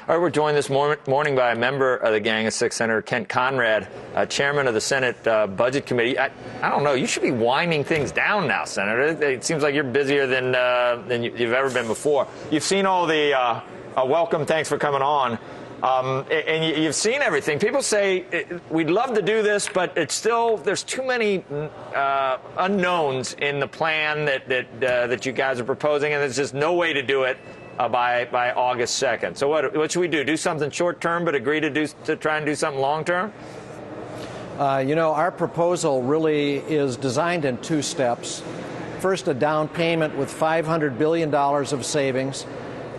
All right, we're joined this morning by a member of the Gang of Six, Senator Kent Conrad, chairman of the Senate Budget Committee. I don't know. You should be winding things down now, Senator. It seems like you're busier than you've ever been before. You've seen all the welcome. Thanks for coming on. And you've seen everything. People say we'd love to do this, but it's still there's too many unknowns in the plan that you guys are proposing, and there's just no way to do it by August 2nd. So what should we do? Do something short term, but agree to try and do something long term? Our proposal really is designed in two steps. First, a down payment with $500 billion of savings,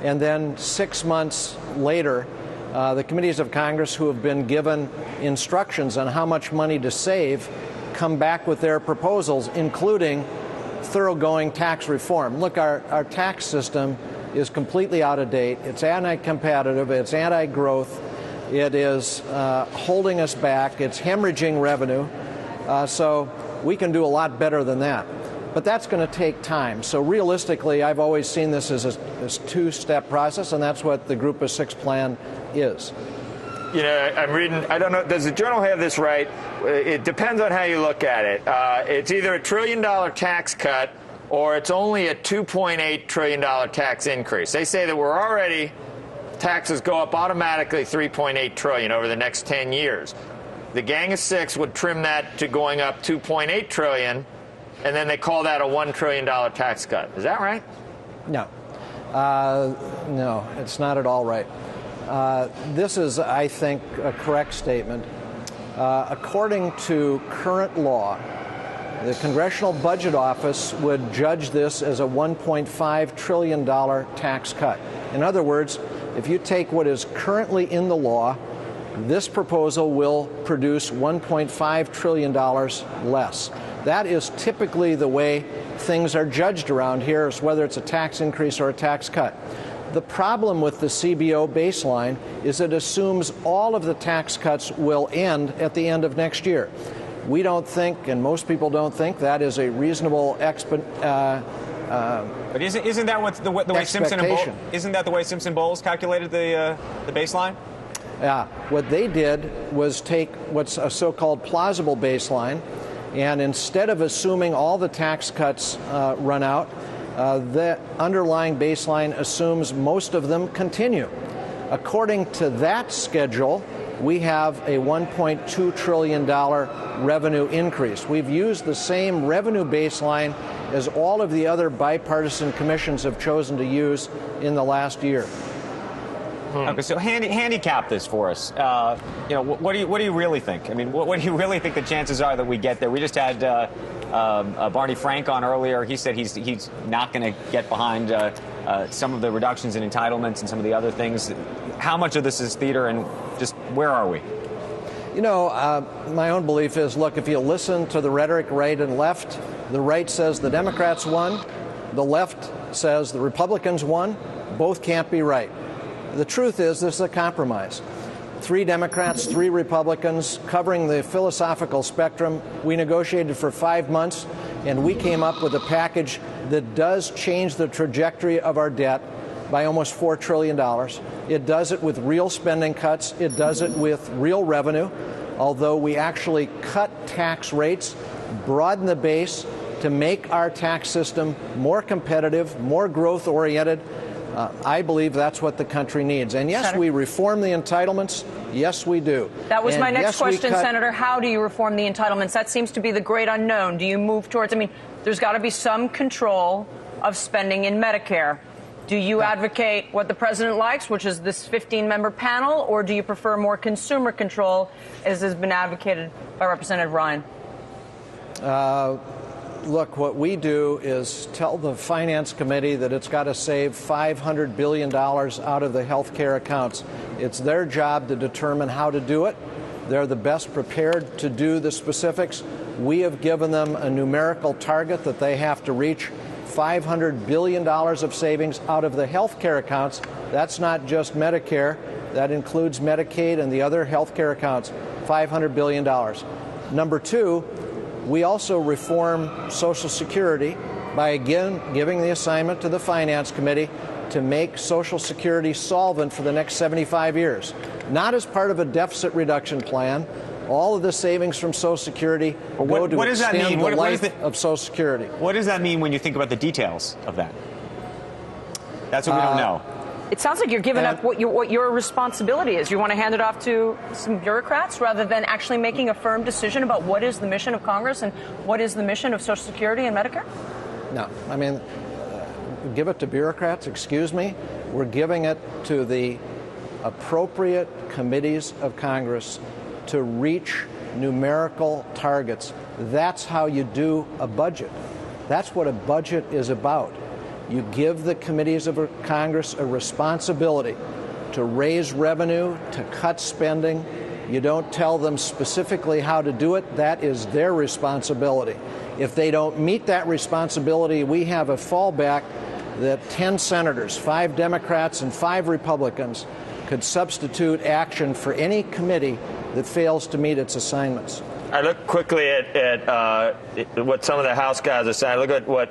and then 6 months later, the committees of Congress who have been given instructions on how much money to save come back with their proposals, including thoroughgoing tax reform. Look, our tax system is completely out of date. It's anti-competitive. It's anti-growth. It is holding us back. It's hemorrhaging revenue. So we can do a lot better than that. But that's going to take time. So realistically, I've always seen this as a two-step process, and that's what the Group of Six plan is. I'm reading, I don't know, does the Journal have this right? It depends on how you look at it. It's either a $1 trillion tax cut or it's only a $2.8 trillion tax increase. They say that we're already, taxes go up automatically $3.8 trillion over the next 10 years. The Gang of Six would trim that to going up $2.8 trillion, and then they call that a $1 trillion tax cut. Is that right? No. No, it's not at all right. This is, I think, a correct statement. According to current law, the Congressional Budget Office would judge this as a $1.5 trillion tax cut. In other words, if you take what is currently in the law, this proposal will produce $1.5 trillion less. That is typically the way things are judged around here, is whether it's a tax increase or a tax cut. The problem with the CBO baseline is it assumes all of the tax cuts will end at the end of next year. We don't think, and most people don't think, that is a reasonable But isn't that what the way Simpson and Bowles, isn't that the way Simpson Bowles calculated the baseline? Yeah. What they did was take what's a so-called plausible baseline, and instead of assuming all the tax cuts run out, the underlying baseline assumes most of them continue. According to that schedule, we have a $1.2 trillion revenue increase. We've used the same revenue baseline as all of the other bipartisan commissions have chosen to use in the last year. Okay, so handicap this for us. What do you really think? I mean, what do you really think the chances are that we get there? We just had Barney Frank on earlier. He said he's not going to get behind some of the reductions in entitlements and some of the other things. How much of this is theater, and just where are we? My own belief is, look, if you listen to the rhetoric right and left, the right says the Democrats won, the left says the Republicans won. Both can't be right. The truth is this is a compromise. 3 Democrats, 3 Republicans, covering the philosophical spectrum. We negotiated for 5 months, and we came up with a package that does change the trajectory of our debt by almost $4 trillion. It does it with real spending cuts. It does it with real revenue, although we actually cut tax rates, broaden the base to make our tax system more competitive, more growth-oriented. I believe that's what the country needs. And yes, we reform the entitlements. Yes, we do. That was my next question, Senator. How do you reform the entitlements? That seems to be the great unknown. Do you move towards, there's got to be some control of spending in Medicare. Do you advocate what the president likes, which is this 15-member panel, or do you prefer more consumer control, as has been advocated by Representative Ryan? Look, what we do is tell the Finance Committee that it's got to save $500 billion out of the health care accounts. It's their job to determine how to do it. They're the best prepared to do the specifics. We have given them a numerical target that they have to reach. $500 billion of savings out of the health care accounts. That's not just Medicare. That includes Medicaid and the other health care accounts. $500 billion. Number 2, we also reform Social Security by, again, giving the assignment to the Finance Committee to make Social Security solvent for the next 75 years, not as part of a deficit reduction plan. All of the savings from Social Security go to extend the life of Social Security. What does that mean when you think about the details of that? That's what we don't know. It sounds like you're giving up what your responsibility is. You want to hand it off to some bureaucrats rather than actually making a firm decision about what is the mission of Congress and what is the mission of Social Security and Medicare? No. I mean, give it to bureaucrats, excuse me. We're giving it to the appropriate committees of Congress to reach numerical targets. That's how you do a budget. That's what a budget is about. You give the committees of Congress a responsibility to raise revenue, to cut spending. You don't tell them specifically how to do it. That is their responsibility. If they don't meet that responsibility, we have a fallback that 10 senators, 5 Democrats and 5 Republicans, could substitute action for any committee that fails to meet its assignments. I look quickly at what some of the House guys are saying. I look at what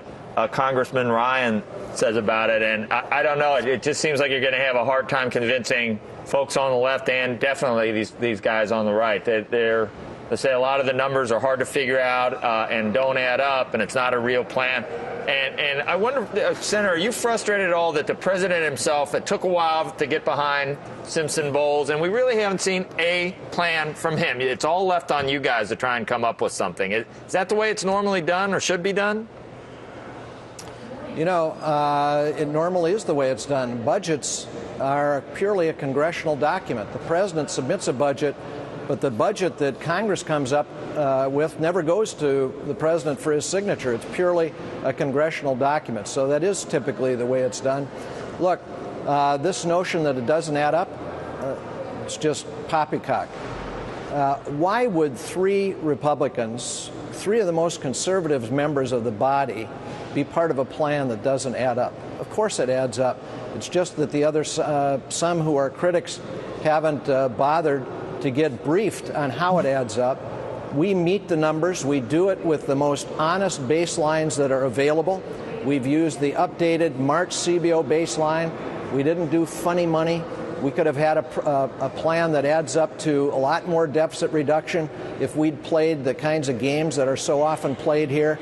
Congressman Ryan says about it, and I don't know. It just seems like you're going to have a hard time convincing folks on the left and definitely these guys on the right. They say a lot of the numbers are hard to figure out and don't add up, and it's not a real plan. And I wonder, Senator, are you frustrated at all that the president himself, it took a while to get behind Simpson Bowles, and we really haven't seen a plan from him? It's all left on you guys to try and come up with something. Is that the way it's normally done or should be done? You know, it normally is the way it's done. Budgets are purely a congressional document. The president submits a budget, but the budget that Congress comes up with never goes to the president for his signature. It's purely a congressional document. So that is typically the way it's done. Look, this notion that it doesn't add up, it's just poppycock. Why would 3 Republicans, 3 of the most conservative members of the body, be part of a plan that doesn't add up? Of course it adds up. It's just that the other, some who are critics haven't bothered to get briefed on how it adds up. We meet the numbers. We do it with the most honest baselines that are available. We've used the updated March CBO baseline. We didn't do funny money. We could have had a plan that adds up to a lot more deficit reduction if we'd played the kinds of games that are so often played here.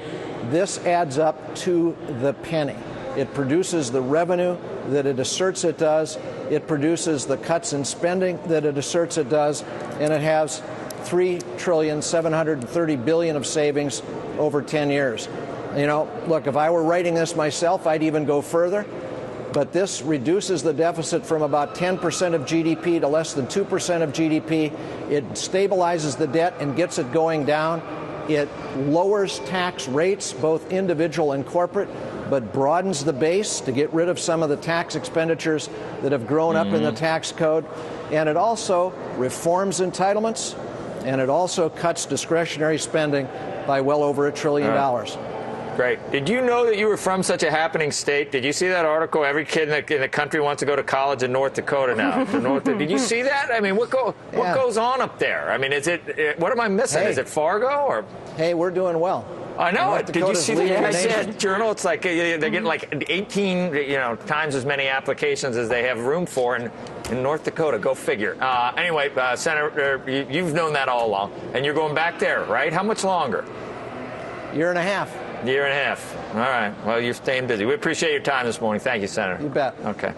This adds up to the penny. It produces the revenue that it asserts it does. It produces the cuts in spending that it asserts it does. And it has $3.730 trillion of savings over 10 years. You know, look, if I were writing this myself, I'd even go further. But this reduces the deficit from about 10% of GDP to less than 2% of GDP. It stabilizes the debt and gets it going down. It lowers tax rates, both individual and corporate, but broadens the base to get rid of some of the tax expenditures that have grown up in the tax code. And it also reforms entitlements, and it also cuts discretionary spending by well over $1 trillion. Great. Did you know that you were from such a happening state? Did you see that article? Every kid in the country wants to go to college in North Dakota now. Did you see that? I mean, what goes on up there? I mean, is it? What am I missing? Is it Fargo or? Hey, we're doing well. I know it. Did you see the Journal? It's like they're getting like 18, times as many applications as they have room for in North Dakota. Go figure. Anyway, Senator, you've known that all along, and you're going back there, right? How much longer? Year and a half. Year and a half. All right. Well, you're staying busy. We appreciate your time this morning. Thank you, Senator. You bet. Okay.